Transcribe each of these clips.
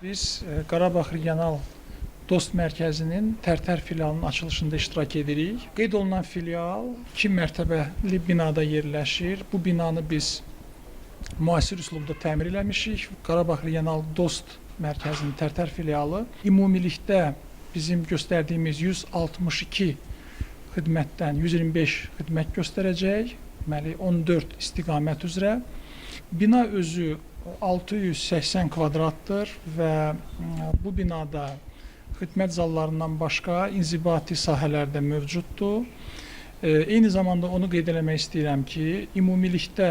Biz Qarabağ Regional Dost Mərkəzinin Tərtər filialının açılışında iştirak edirik. Qeyd olunan filial 2 mərtəbəli binada yerləşir. Bu binanı biz müasir üslubda təmir eləmişik. Qarabağ Regional Dost Mərkəzinin Tərtər filialı ümumilikdə bizim göstərdiyimiz 162 xidmətdən 125 xidmət göstərəcək. Deməli 14 istiqamət üzrə. Bina özü 680 kvadratdır və bu binada xidmət zallarından başqa inzibati sahələr də mövcuddur. Eyni zamanda onu qeyd eləmək istəyirəm ki, ümumilikdə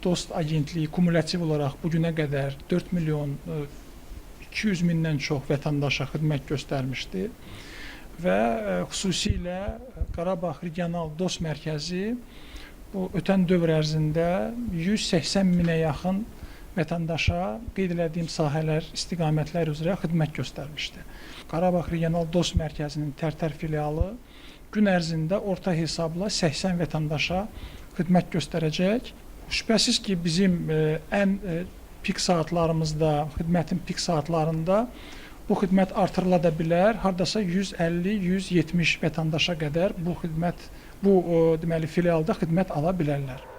Dost Agentliyi kumulativ olaraq bugünə qədər 4 milyon 200 mindən çox vətəndaşa xidmət göstərmişdir və xüsusilə Qarabağ Regional Dost Mərkəzi bu ötən dövr ərzində 180 minə yaxın vətəndaşa qeyd elədiyim sahələr, istiqamətlər üzrə xidmət göstərmişdi. Qarabağ Regional Dost Mərkəzinin Tərtər filialı gün ərzində orta hesabla 80 vətəndaşa xidmət göstərəcək. Şübhəsiz ki, bizim ən pik saatlarımızda, xidmətin pik saatlarında bu xidmət artırıla da bilər. Hardasa 150-170 vətəndaşa qədər bu deməli filialda xidmət ala bilərlər.